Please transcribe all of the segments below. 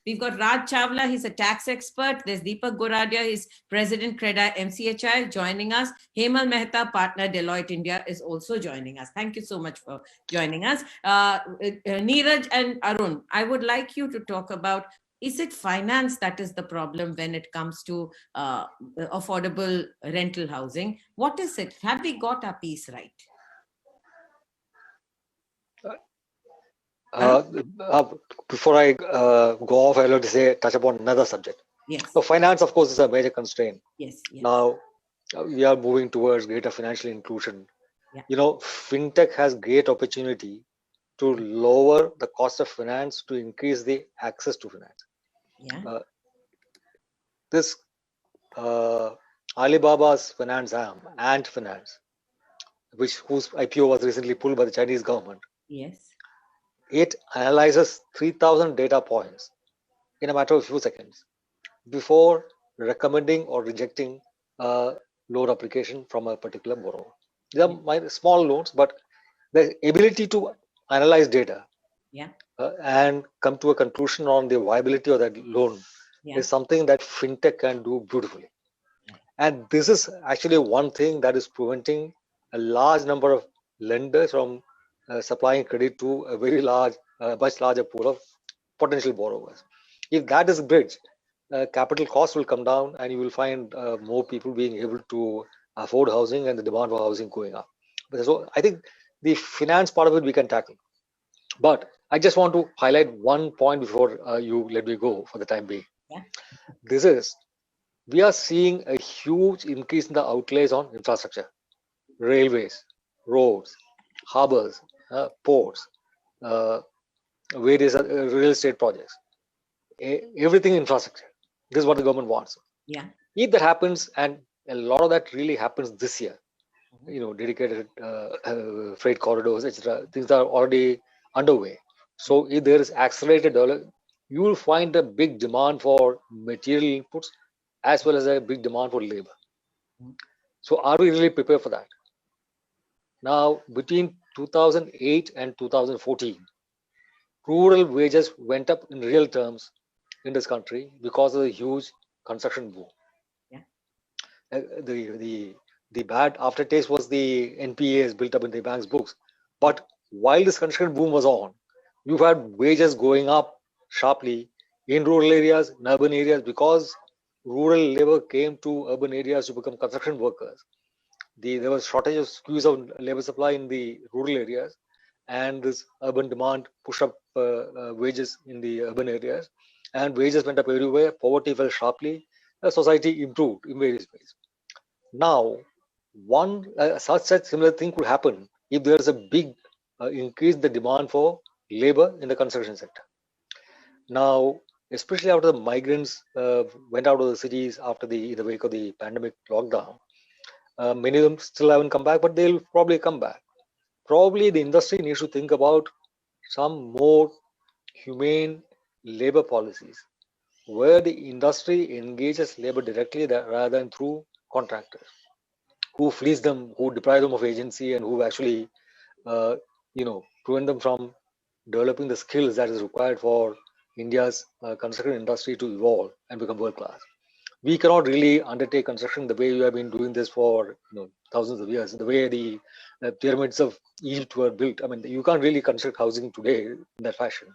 We've got Raj Chawla, he's a tax expert. There's Deepak Goradia, he's President CREDAI-MCHI joining us. Hemal Mehta, partner Deloitte India, is also joining us. Thank you so much for joining us. Neeraj and Arun, I would like you to talk about, is it finance that is the problem when it comes to affordable rental housing? What is it? Have we got our piece right? Before I go off, I would like to touch upon another subject. Yes. So finance, of course, is a major constraint. Yes. Yes. Now, we are moving towards greater financial inclusion. Yeah. You know, fintech has great opportunity to lower the cost of finance to increase the access to finance. Yeah. This Alibaba's finance arm, Ant Finance, whose IPO was recently pulled by the Chinese government. Yes. It analyzes 3,000 data points in a matter of a few seconds before recommending or rejecting a loan application from a particular borrower. These are small loans, but the ability to analyze data and come to a conclusion on the viability of that loan is something that fintech can do beautifully. And this is actually one thing that is preventing a large number of lenders from supplying credit to a very large, much larger pool of potential borrowers. If that is bridged, capital costs will come down and you will find more people being able to afford housing and the demand for housing going up. So I think the finance part of it we can tackle. But I just want to highlight one point before you let me go for the time being. This is, we are seeing a huge increase in the outlays on infrastructure, railways, roads, harbors, ports, various real estate projects, everything infrastructure. This is what the government wants. Yeah. If that happens, and a lot of that really happens this year, you know, dedicated freight corridors, etc., things are already underway. So if there is accelerated development, you will find a big demand for material inputs as well as a big demand for labor. So are we really prepared for that? Now, between 2008 and 2014, rural wages went up in real terms in this country because of the huge construction boom. The bad aftertaste was the NPAs built up in the bank's books. But while this construction boom was on, you've had wages going up sharply in rural areas, in urban areas, because rural labor came to urban areas to become construction workers. There was shortage of squeeze of labor supply in the rural areas, and this urban demand pushed up wages in the urban areas, and wages went up everywhere. Poverty fell sharply. Society improved in various ways. Now, such similar thing could happen if there is a big increase in the demand for labor in the construction sector. Now, especially after the migrants went out of the cities after in the wake of the pandemic lockdown, many of them still haven't come back, but they'll probably come back. Probably the industry needs to think about some more humane labor policies where the industry engages labor directly rather than through contractors who fleece them, who deprive them of agency, and who actually, prevent them from developing the skills that is required for India's construction industry to evolve and become world class. We cannot really undertake construction the way we have been doing this for thousands of years. The way the pyramids of Egypt were built. I mean, you can't really construct housing today in that fashion.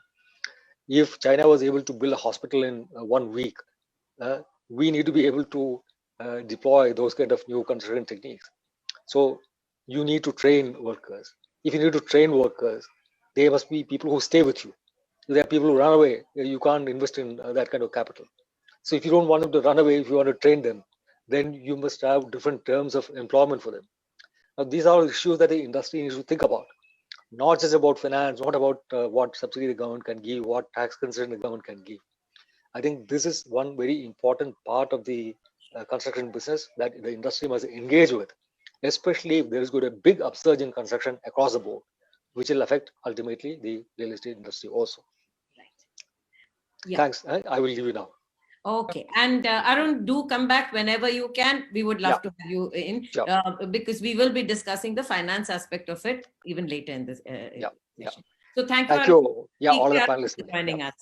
If China was able to build a hospital in 1 week, we need to be able to deploy those kind of new construction techniques. So you need to train workers. If you need to train workers, they must be people who stay with you. If there are people who run away, you can't invest in that kind of capital. So if you don't want them to run away, if you want to train them, then you must have different terms of employment for them. Now, these are issues that the industry needs to think about. Not just about finance, not about what subsidy the government can give, what tax concession the government can give. I think this is one very important part of the construction business that the industry must engage with, especially if there is going to be a big upsurge in construction across the board, which will affect ultimately the real estate industry also. Right. Yeah. Thanks. I will leave you now. Okay. And Arun, do come back whenever you can. We would love to have you in because we will be discussing the finance aspect of it even later in this session. So thank you. Yeah, all the panelists for joining us.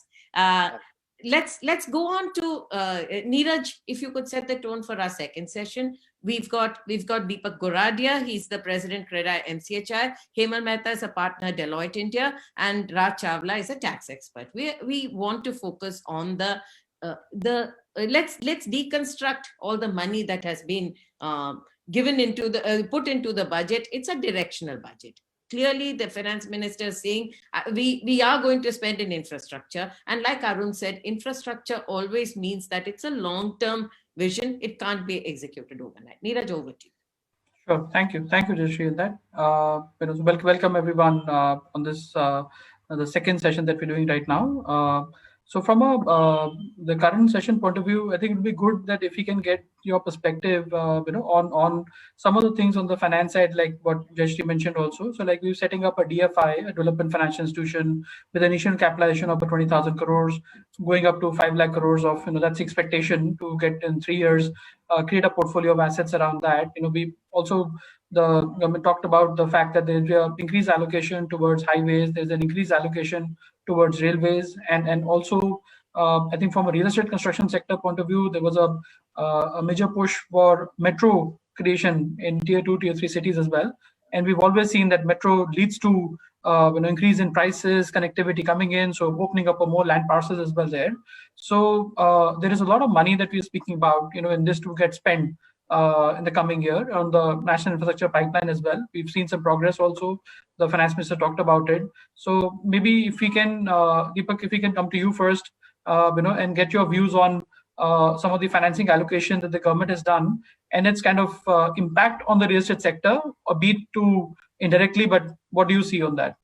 let's go on to Neeraj. If you could set the tone for our second session. We've got Deepak Goradia. He's the president, CREDAI-MCHI. Hemal Mehta is a partner, Deloitte India, and Raj Chawla is a tax expert. We want to focus on let's deconstruct all the money that has been given into the put into the budget. It's a directional budget. Clearly, the finance minister is saying we are going to spend in infrastructure, and like Arun said, infrastructure always means that it's a long-term vision. It can't be executed overnight. Neeraj, over to you. Sure. Thank you, Jayashree. Welcome everyone on this the second session that we're doing right now. So from the current session point of view, I think it would be good that if we can get your perspective, on some of the things on the finance side, like what Jayashree mentioned also. So like we're setting up a DFI, a Development Financial Institution, with an initial capitalization of 20,000 crores, going up to 5 lakh crores of, that's the expectation to get in 3 years, create a portfolio of assets around that. We also, the government talked about the fact that there's an increased allocation towards highways, there's an increased allocation towards railways, and also I think from a real estate construction sector point of view, there was a major push for metro creation in tier 2, tier 3 cities as well. And we've always seen that metro leads to increase in prices, connectivity coming in, so opening up more land parcels as well there. So there is a lot of money that we're speaking about, in this to get spent in the coming year on the national infrastructure pipeline as well. We've seen some progress also. The finance minister talked about it. So maybe if we can, Deepak, if we can come to you first, and get your views on some of the financing allocation that the government has done and its kind of impact on the real estate sector, a bit to indirectly, but what do you see on that?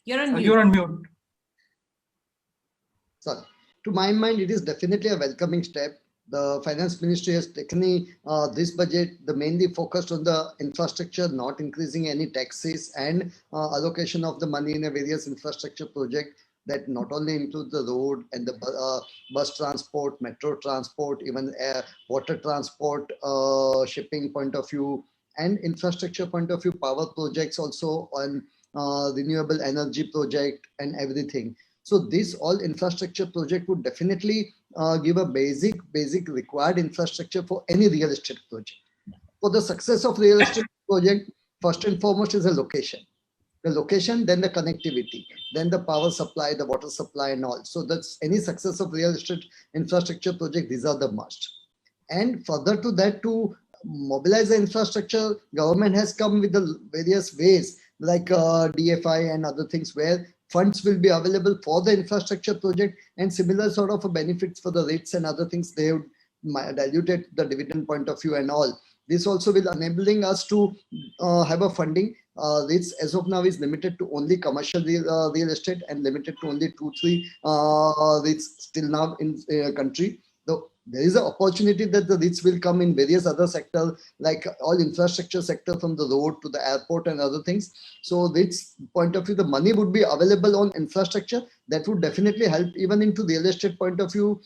You're on mute. You're on mute. Sorry. To my mind, it is definitely a welcoming step. The finance ministry has taken this budget, mainly focused on the infrastructure, not increasing any taxes, and allocation of the money in a various infrastructure project that not only include the road and the bus transport, metro transport, even water transport, shipping point of view, and infrastructure point of view, power projects also on renewable energy project and everything. So this all infrastructure project would definitely give a basic required infrastructure for any real estate project. For the success of real estate project, first and foremost is the location. The location, then the connectivity, then the power supply, the water supply and all. So that's any success of real estate infrastructure project, these are the must. And further to that, to mobilize the infrastructure, government has come with the various ways like DFI and other things where funds will be available for the infrastructure project, and similar sort of benefits for the REITs and other things. They have diluted the dividend point of view and all. This also will enabling us to have a funding. REITs as of now is limited to only commercial real estate and limited to only 2-3 REITs still now in country. Though there is an opportunity that the REITs will come in various other sectors, like all infrastructure sector from the road to the airport and other things. So REITs point of view, the money would be available on infrastructure. That would definitely help even into real estate point of view,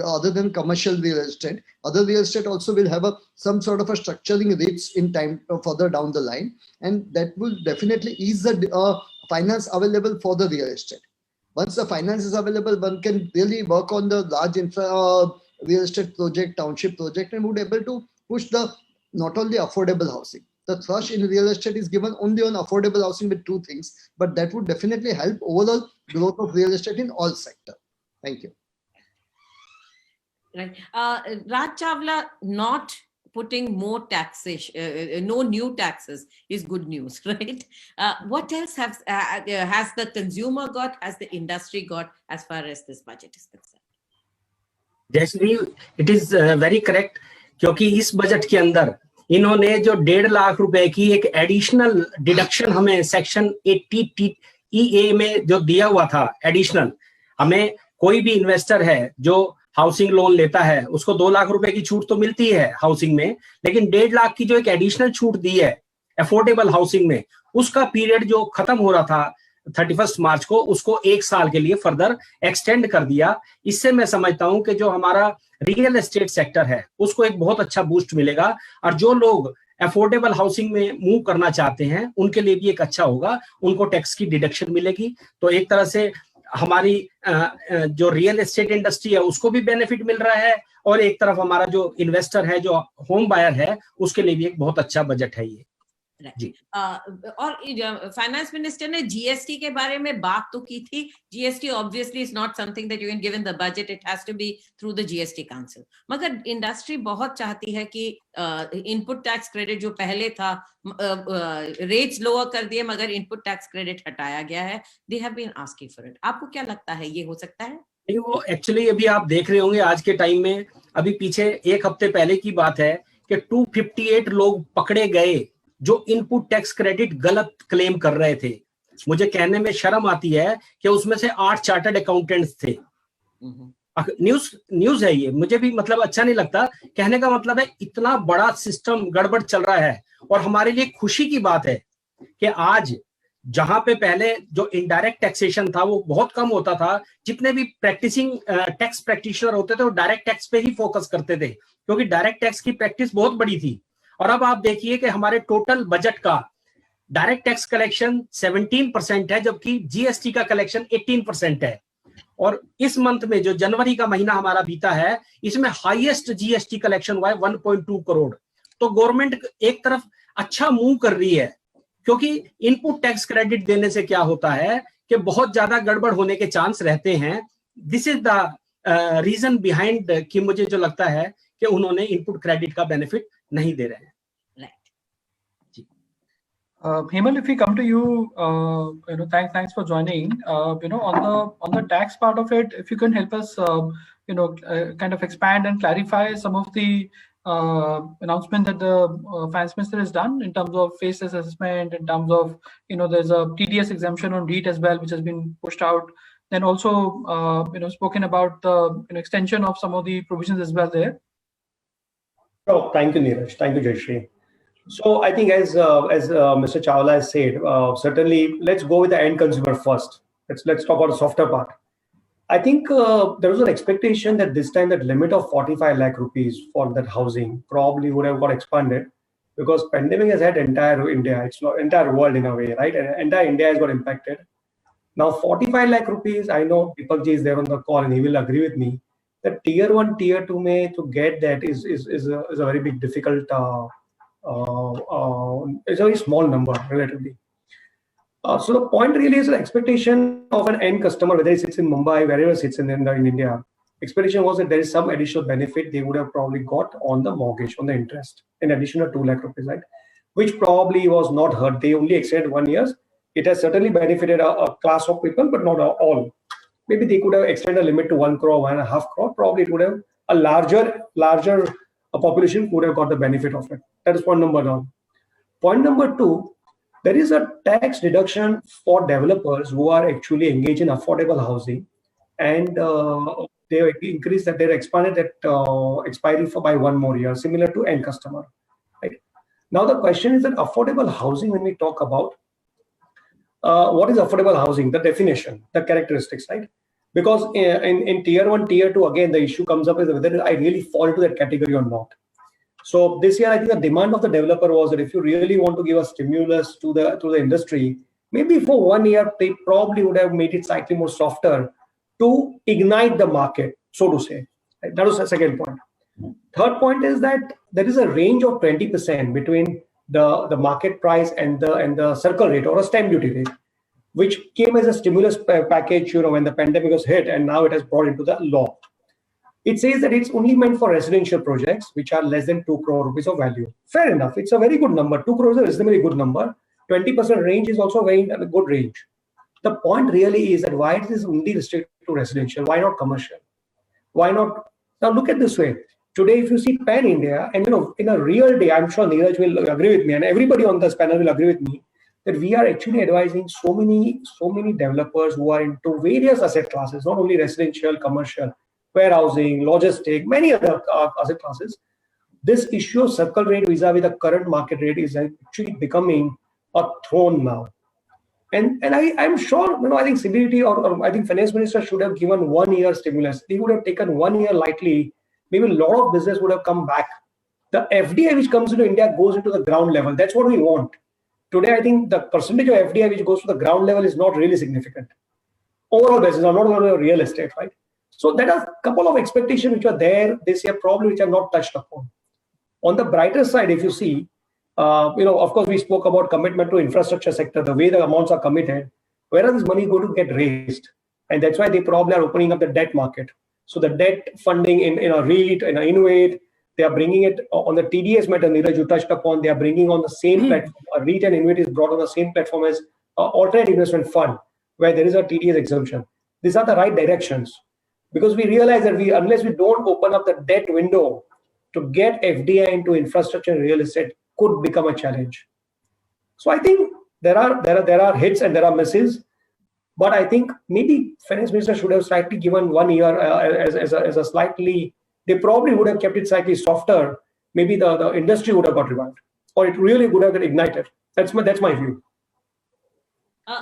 other than commercial real estate. Other real estate also will have some sort of a structuring REITs in time further down the line. And that will definitely ease the finance available for the real estate. Once the finance is available, one can really work on the large real estate project, township project, and would be able to push the not only affordable housing. The thrust in real estate is given only on affordable housing with 2 things, but that would definitely help overall growth of real estate in all sectors. Thank you. Right. Raj Chawla not putting more taxation, no new taxes is good news, right? What else has the consumer got, has the industry got as far as this budget is concerned? Jayashree, it is very correct, क्योंकि इस budget के अंदर इन्होंने जो 1.5 लाख रुपए की एक additional deduction हमें सेक्शन 80 EA में जो दिया हुआ था एडिशनल, हमें कोई भी इन्वेस्टर है जो हाउसिंग लोन लेता है उसको 2 लाख रुपए की छूट तो मिलती है हाउसिंग में, लेकिन 1.5 लाख की जो एक एडिशनल छूट दी है अफोर्डेबल हाउसिंग में, उसका पीरियड जो खत्म हो रहा था 31 मार्च को, उसको 1 साल के लिए फर्दर एक्सटेंड कर दिया। इससे मैं समझता हूं कि जो हमारा रियल एस्टेट सेक्टर है उसको एक बहुत अच्छा बूस्ट मिलेगा, और जो लोग अफोर्डेबल हाउसिंग में मूव करना चाहते हैं उनके लिए भी एक अच्छा होगा, उनको टैक्स की डिडक्शन मिलेगी। तो एक तरह से हमारी जो रियल एस्टेट इंडस्ट्री है उसको भी बेनिफिट मिल रहा है, और एक तरफ हमारा जो इन्वेस्टर है, जो होम बायर है, उसके लिए भी एक बहुत अच्छा बजट है ये। जी। और फाइनेंस मिनिस्टर ने जीएसटी के बारे में बात तो की थी। GST obviously is not something that you can give in the budget, it has to be through the GST council. मगर इंडस्ट्री बहुत चाहती है कि इनपुट टैक्स क्रेडिट जो पहले था, रेट्स लोअर कर दिए मगर इनपुट टैक्स क्रेडिट हटाया गया है, they have been asking for it. आपको क्या लगता है, ये हो सकता है? नहीं, वो एक्चुअली अभी आप देख रहे होंगे आज के टाइम में, अभी पीछे एक हफ्ते पहले की बात है कि 258 लोग पकड़े गए जो इनपुट टैक्स क्रेडिट गलत क्लेम कर रहे थे। मुझे कहने में शर्म आती है कि उसमें से 8 चार्टर्ड अकाउंटेंट्स थे। न्यूज है ये, मुझे भी मतलब अच्छा नहीं लगता। कहने का मतलब है इतना बड़ा सिस्टम गड़बड़ चल रहा है, और हमारे लिए खुशी की बात है कि आज जहां पे पहले जो इनडायरेक्ट टैक्सेशन था वो बहुत कम होता था, जितने भी प्रैक्टिसिंग टैक्स प्रैक्टिशनर होते थे वो डायरेक्ट टैक्स पे ही फोकस करते थे, क्योंकि डायरेक्ट टैक्स की प्रैक्टिस बहुत बड़ी थी। और अब आप देखिए कि हमारे टोटल बजट का डायरेक्ट टैक्स कलेक्शन 17% है, जबकि जीएसटी का कलेक्शन 18% है। और इस मंथ में जो जनवरी का महीना हमारा बीता है, इसमें हाईएस्ट जीएसटी कलेक्शन हुआ है 1.2 करोड़। तो गवर्नमेंट एक तरफ अच्छा मूव कर रही है, क्योंकि इनपुट टैक्स क्रेडिट देने से क्या होता है कि बहुत ज्यादा गड़बड़ होने के चांस रहते हैं। This is the reason behind कि मुझे जो लगता है कि उन्होंने इनपुट क्रेडिट का बेनिफिट नहीं दे रहे हैं। Hemal, if we come to you, thanks for joining. On the tax part of it, if you can help us, kind of expand and clarify some of the announcement that the finance minister has done in terms of face assessment, in terms of there's a TDS exemption on REIT as well, which has been pushed out. Then also spoken about the extension of some of the provisions as well there. Oh, thank you, Neeraj. Thank you, Jayashree. So I think as Mr. Chawla has said, certainly let's go with the end consumer first. Let's talk about the softer part. I think there was an expectation that this time that limit of 45 lakh rupees for that housing probably would have got expanded, because pandemic has had entire India, it's not entire world in a way, right? And entire India has got impacted. Now 45 lakh rupees, I know Deepak Ji is there on the call and he will agree with me that tier 1, tier 2 may to get that is a very big difficult. It's a very small number relatively. So the point really is an expectation of an end customer, whether he sits in Mumbai, wherever he sits in India. Expectation was that there is some additional benefit they would have probably got on the mortgage, on the interest, in addition to 2 lakh rupees, right? Which probably was not heard. They only extended 1 year. It has certainly benefited a class of people, but not all. Maybe they could have extended a limit to 1 crore, 1.5 crore. Probably it would have a larger population would have got the benefit of it. That is point number 1. Point number 2, there is a tax deduction for developers who are actually engaged in affordable housing, and they increased that, they expanded that expiry for by 1 more year, similar to end customer. Right now, the question is that affordable housing. When we talk about what is affordable housing, the definition, the characteristics, right? Because in tier 1, tier 2, again the issue comes up is whether I really fall into that category or not. So this year, I think the demand of the developer was that if you really want to give a stimulus to the industry, maybe for 1 year they probably would have made it slightly more softer to ignite the market, so to say. Right? That was the second point. Third point is that there is a range of 20% between the market price and the circle rate or a stamp duty rate, which came as a stimulus package, when the pandemic was hit, and now it has brought into the law. It says that it's only meant for residential projects which are less than 2 crore rupees of value. Fair enough. It's a very good number. 2 crores is a reasonably good number. 20% range is also a very good range. The point really is that why it is only restricted to residential? Why not commercial? Why not? Now look at this way. Today, if you see pan India, and in a real day, I'm sure Neeraj will agree with me, and everybody on this panel will agree with me, that we are actually advising so many developers who are into various asset classes, not only residential, commercial, warehousing, logistic, many other asset classes. This issue of circle rate vis-a-vis the current market rate is actually becoming a thorn now. And I'm sure, I think CBDT or I think Finance Minister should have given 1 year stimulus. They would have taken 1 year lightly. Maybe a lot of business would have come back. The FDI which comes into India goes into the ground level. That's what we want. Today, I think the percentage of FDI which goes to the ground level is not really significant. overall basis. I'm not going to real estate, right? So there are a couple of expectations which are there this year, probably which are not touched upon. On the brighter side, if you see, of course, we spoke about commitment to infrastructure sector, the way the amounts are committed. Where are this money going to get raised? And that's why they probably are opening up the debt market. So the debt funding in a REIT, in a Innovate, they are bringing it on the TDS matter, Neeraj, you touched upon, they are bringing on the same platform. A REIT and Innovate is brought on the same platform as alternate investment fund, where there is a TDS exemption. These are the right directions. Because we realize that unless we don't open up the debt window to get FDI into infrastructure and real estate could become a challenge. So I think there are hits and there are misses. But I think maybe Finance Minister should have slightly given 1 year as a slightly, they probably would have kept it slightly softer. Maybe the industry would have got revived, or it really would have got ignited. That's my view.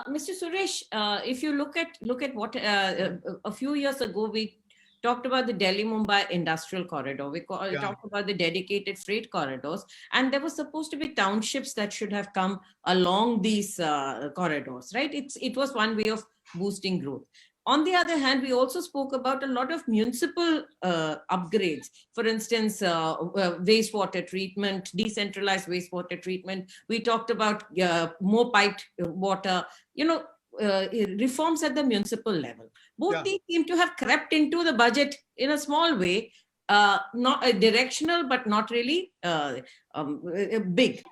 Mr. Suresh, if you look at what a few years ago we talked about the Delhi-Mumbai industrial corridor. We talked about the dedicated freight corridors, and there was supposed to be townships that should have come along these corridors, right? It was one way of boosting growth. On the other hand, we also spoke about a lot of municipal upgrades. For instance, wastewater treatment, decentralized wastewater treatment. We talked about more piped water, reforms at the municipal level. Both these seem to have crept into the budget in a small way, not directional, but not really big.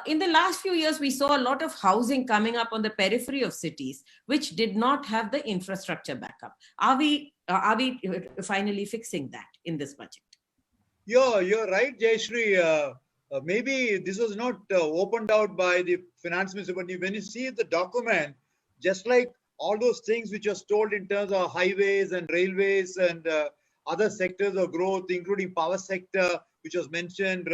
In the last few years, we saw a lot of housing coming up on the periphery of cities, which did not have the infrastructure backup. Are we finally fixing that in this budget? Yeah, you're right, Jayashree. Maybe this was not opened out by the finance minister, but when you see the document, just like all those things which was told in terms of highways and railways and other sectors of growth, including power sector, which was mentioned,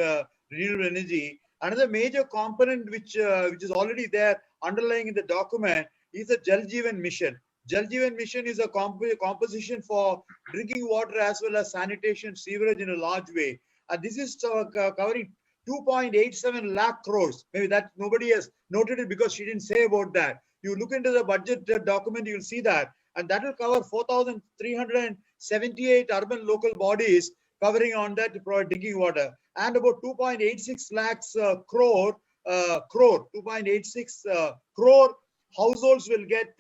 renewable energy. Another major component which is already there underlying in the document is the Jal Jeevan Mission. Jal Jeevan Mission is a composition for drinking water as well as sanitation, sewerage in a large way. And this is covering 2.87 lakh crores. Maybe that nobody has noted it because she didn't say about that. You look into the budget document, you'll see that. And that will cover 4,378 urban local bodies covering on that to provide drinking water. And about 2.86 lakhs crore households will get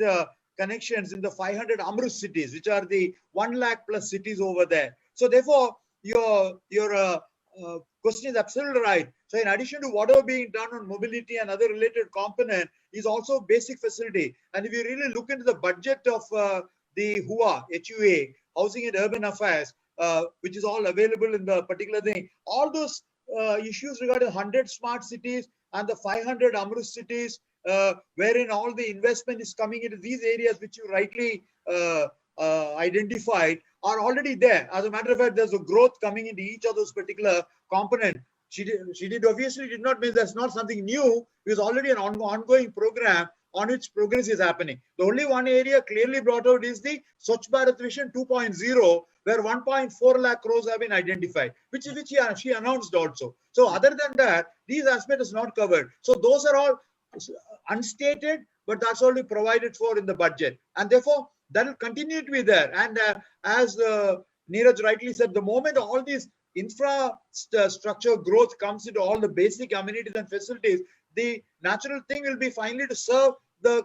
connections in the 500 Amrut cities, which are the 1 lakh plus cities over there. So therefore, your question is absolutely right. So in addition to whatever being done on mobility and other related component is also basic facility. And if you really look into the budget of the HUA, Housing and Urban Affairs, which is all available in the particular thing, all those issues regarding 100 smart cities and the 500 Amrut cities, wherein all the investment is coming into these areas which you rightly identified, are already there. As a matter of fact, there's a growth coming into each of those particular component. She obviously did not mean that's not something new. It was already an ongoing program on which progress is happening. The only one area clearly brought out is the Swachh Bharat Vision 2.0, where 1.4 lakh crores have been identified, which she announced also. So other than that, these aspects are not covered. So those are all unstated, but that's already provided for in the budget. And therefore, that will continue to be there. And as Neeraj rightly said, the moment all these infrastructure growth comes into all the basic amenities and facilities, the natural thing will be finally to serve the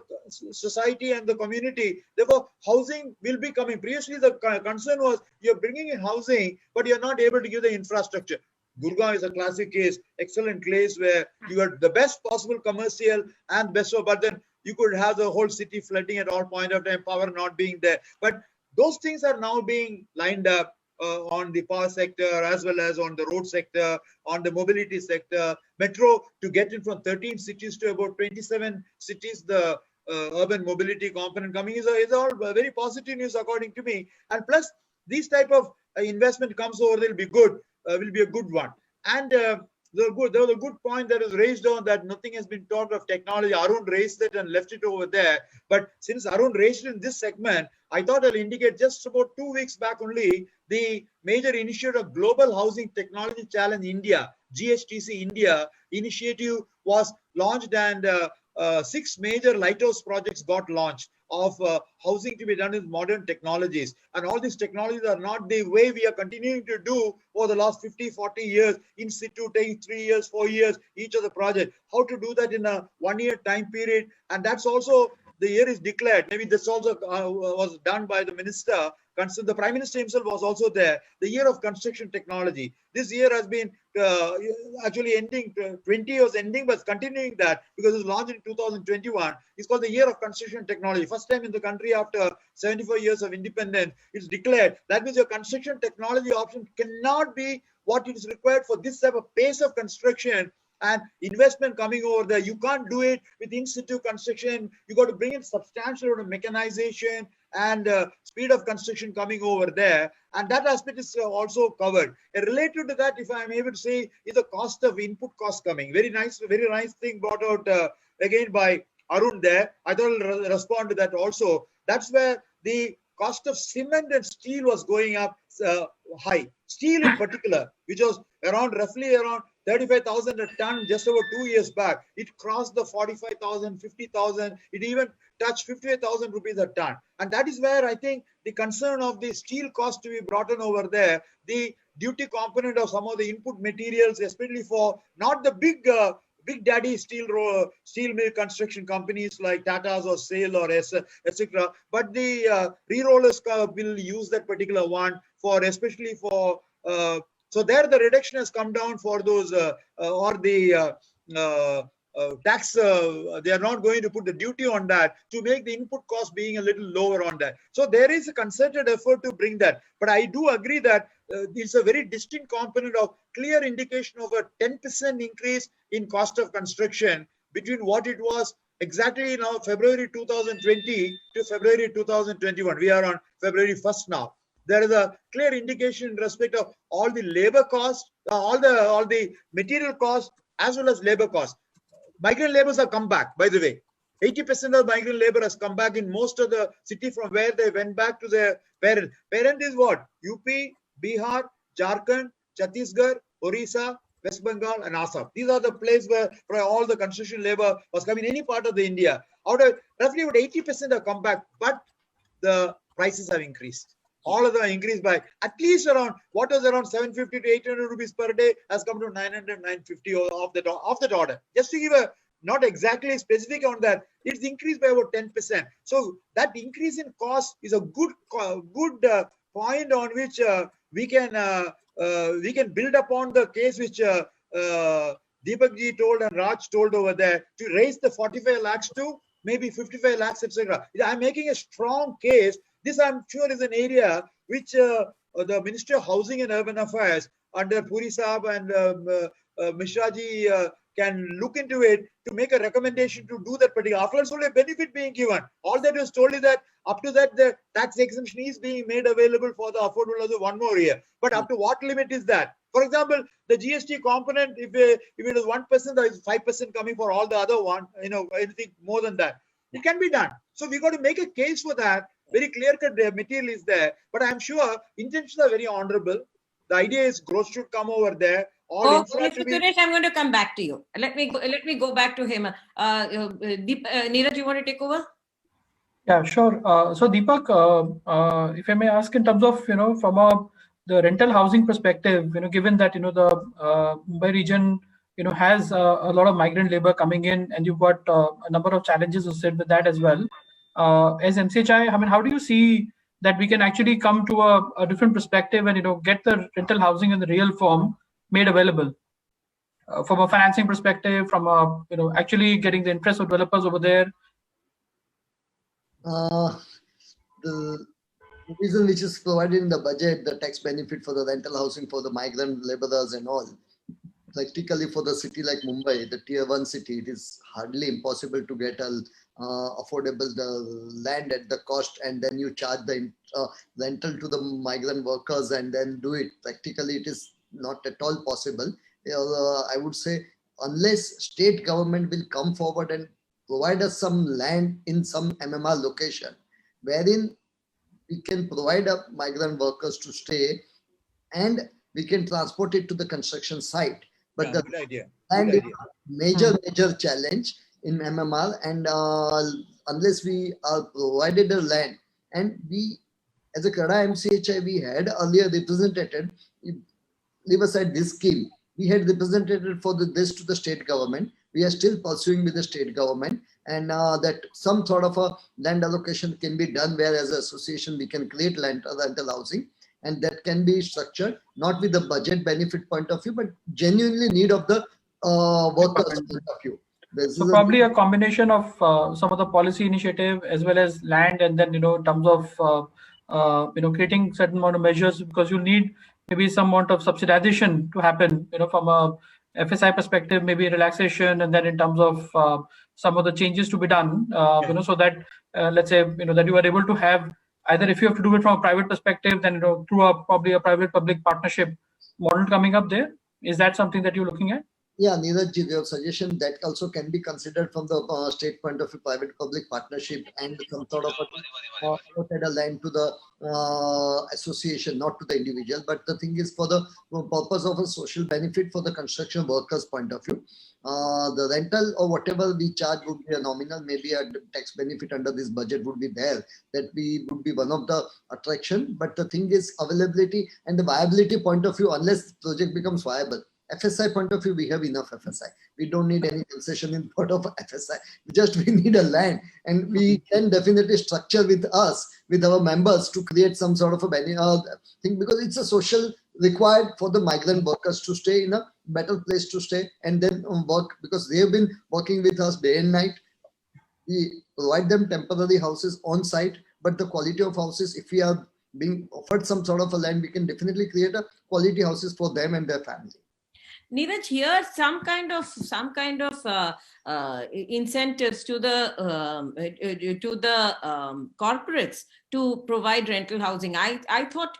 society and the community. Therefore, housing will be coming. Previously, the concern was you're bringing in housing, but you're not able to give the infrastructure. Gurgaon is a classic case, excellent place where you had the best possible commercial and best, but then you could have the whole city flooding at all point of time, power not being there. But those things are now being lined up on the power sector as well as on the road sector, on the mobility sector, metro to get in from 13 cities to about 27 cities. The urban mobility component coming is all very positive news according to me. And plus, these type of investment comes over, they'll be good, will be a good one. And there was a good point that was raised on that nothing has been talked of technology. Arun raised it and left it over there. But since Arun raised it in this segment, I thought I'll indicate just about 2 weeks back only, the major initiative of Global Housing Technology Challenge India, GHTC India initiative was launched, and 6 major lighthouse projects got launched of housing to be done with modern technologies. And all these technologies are not the way we are continuing to do over the last 50, 40 years, in situ, taking 3 years, 4 years, each of the project. How to do that in a 1 year time period. And that's also, the year is declared. Maybe this also was done by the minister. The Prime Minister himself was also there. The year of construction technology. This year has been actually ending, 20 was ending, but continuing that because it was launched in 2021. It's called the year of construction technology. First time in the country after 74 years of independence, it's declared. That means your construction technology option cannot be what is required for this type of pace of construction and investment coming over there. You can't do it with in-situ construction. You got to bring in substantial mechanization and speed of construction coming over there. And that aspect is also covered. Related to that, if I'm able to say, is the cost of input cost coming. Very nice thing brought out again by Arun there. I thought I'll respond to that also. That's where the cost of cement and steel was going up high. Steel in particular, which was roughly around 35,000 a ton just over 2 years back. It crossed the 45,000, 50,000. It even touched 58,000 rupees a ton. And that is where I think the concern of the steel cost to be brought in over there, the duty component of some of the input materials, especially for not the big daddy steel mill construction companies like Tata's or SAIL or etc. But the re-rollers will use that particular one for, especially for, so there the reduction has come down for those or the tax, they are not going to put the duty on that to make the input cost being a little lower on that. So there is a concerted effort to bring that. But I do agree that it's a very distinct component of clear indication of a 10% increase in cost of construction between what it was exactly now February 2020 to February 2021. We are on February 1st now. There is a clear indication in respect of all the labor costs, all the material costs, as well as labor costs. Migrant laborers have come back, by the way. 80% of migrant labor has come back in most of the city from where they went back to their parent. Parent is what? UP, Bihar, Jharkhand, Chhattisgarh, Orissa, West Bengal, and Assam. These are the places where all the construction labor was coming, any part of the India. Out of roughly about 80% have come back, but the prices have increased. All of them increased by at least around, what was around 750 to 800 rupees per day has come to 900, 950 of that order. Just to give a, not exactly specific on that, it's increased by about 10%. So that increase in cost is a good point on which we can build upon the case which Deepak ji told and Raj told over there to raise the 45 lakhs to maybe 55 lakhs, etc. I'm making a strong case. This, I'm sure, is an area which the Ministry of Housing and Urban Affairs under Puri Saab and Mishra ji can look into it to make a recommendation to do that particular. After all, a benefit being given. All that was told is that up to that, the tax exemption is being made available for the affordable housing 1 more year. But up to what limit is that? For example, the GST component, if it is 1%, there is 5% coming for all the other one, anything more than that. It can be done. So we got to make a case for that. Very clear-cut material is there, but I'm sure intentions are very honorable. The idea is growth should come over there. Mr. Suresh, I'm going to come back to you. Let me go back to him. Neeraj, you want to take over? Yeah, sure. So Deepak, if I may ask, in terms of from the rental housing perspective, given that the Mumbai region has a lot of migrant labor coming in, and you've got a number of challenges associated with that as well. As MCHI, I mean, how do you see that we can actually come to a different perspective and get the rental housing in the real form made available from a financing perspective, from a actually getting the interest of developers over there? The reason which is provided in the budget, the tax benefit for the rental housing for the migrant laborers and all, practically for the city like Mumbai, the tier 1 city, it is hardly impossible to get a affordable the land at the cost, and then you charge the rental to the migrant workers and then do it. Practically, it is not at all possible. I would say, unless state government will come forward and provide us some land in some MMR location, wherein we can provide up migrant workers to stay, and we can transport it to the construction site. But the land is major challenge. in MMR, and unless we are provided a land, and we as a CREDAI-MCHI we had earlier represented, leave aside this scheme, we had represented for this to the state government. We are still pursuing with the state government, and that some sort of a land allocation can be done where as an association we can create land rental housing, and that can be structured not with the budget benefit point of view, but genuinely need of the workers point of view. So probably a combination of some of the policy initiative as well as land, and then in terms of creating certain amount of measures, because you need maybe some amount of subsidization to happen, from a FSI perspective, maybe relaxation, and then in terms of some of the changes to be done, so that let's say that you are able to have either, if you have to do it from a private perspective, then through probably a private-public partnership model coming up there. Is that something that you're looking at? Yeah, Neeraj, your suggestion that also can be considered from the state point of view, private-public partnership, and some sort of a land to the association, not to the individual. But the thing is, for the purpose of a social benefit for the construction workers' point of view, the rental or whatever we charge would be a nominal, maybe a tax benefit under this budget would be there. That we would be one of the attraction. But the thing is, availability and the viability point of view, unless project becomes viable. FSI point of view, we have enough FSI. We don't need any concession in part of FSI. We need a land, and we can definitely structure with us, with our members, to create some sort of a thing, because it's a social required for the migrant workers to stay in a better place to stay and then work, because they have been working with us day and night. We provide them temporary houses on site, but the quality of houses, if we are being offered some sort of a land, we can definitely create a quality houses for them and their family. Neeraj, here some kind of incentives to the corporates to provide rental housing. I thought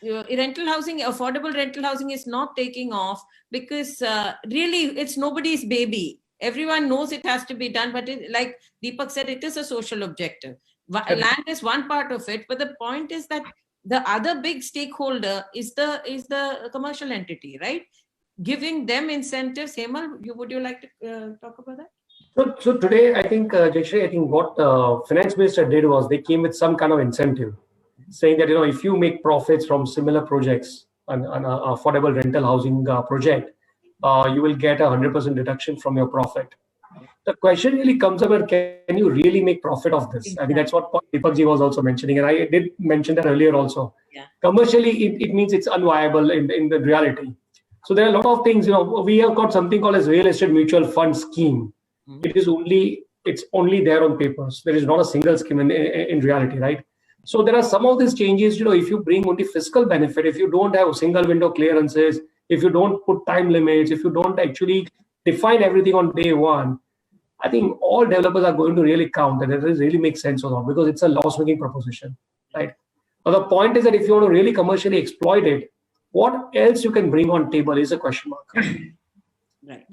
rental housing, affordable rental housing, is not taking off because really it's nobody's baby. Everyone knows it has to be done, but like Deepak said, it is a social objective. Land is one part of it, but the point is that the other big stakeholder is the commercial entity, right? Giving them incentives. Hemal, would you like to talk about that? So today, I think, Jayashree, I think what Finance Minister did was they came with some kind of incentive, saying that, if you make profits from similar projects, an affordable rental housing project, you will get 100% deduction from your profit. The question really comes up, can you really make profit of this? Exactly. I think that's what Deepak ji was also mentioning, and I did mention that earlier also. Yeah. Commercially, it means it's unviable in the reality. So there are a lot of things, we have got something called as real estate mutual fund scheme. Mm-hmm. It's only there on papers. There is not a single scheme in reality, right? So there are some of these changes, if you bring only fiscal benefit, if you don't have single window clearances, if you don't put time limits, if you don't actually define everything on day one, I think all developers are going to really count, and it really makes sense or not, because it's a loss-making proposition, right? Now the point is that if you want to really commercially exploit it, what else you can bring on table is a question mark. Right.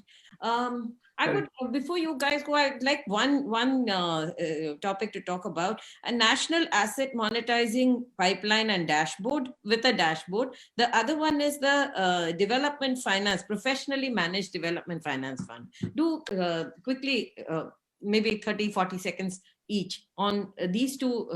I would, before you guys go, I'd like one topic to talk about: a national asset monetizing pipeline and dashboard with a dashboard. The other one is the development finance, professionally managed development finance fund. Do quickly, maybe 30-40 seconds each on these two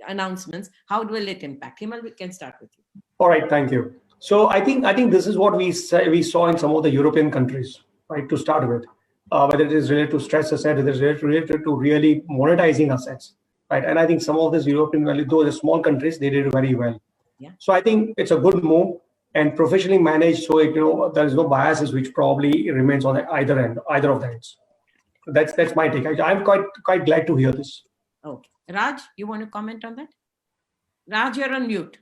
announcements. How will it impact? Hemal, we can start with you. All right, thank you. So I think this is what we saw in some of the European countries, right, to start with, whether it is related to stress assets, whether it is related to really monetizing assets, right? And I think some of these European values, though the small countries, they did very well. Yeah. So I think it's a good move and professionally managed, so there is no biases which probably remains on either of the ends. So that's my take. I'm quite glad to hear this. Okay, Raj, you want to comment on that? Raj, you're on mute.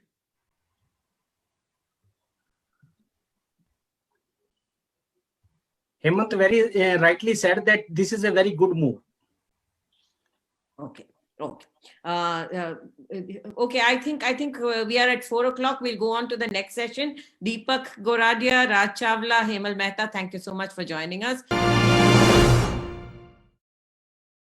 Hemant very rightly said that this is a very good move. Okay. Okay. I think we are at 4 o'clock. We'll go on to the next session. Deepak Goradia, Raj Chawla, Hemal Mehta, thank you so much for joining us.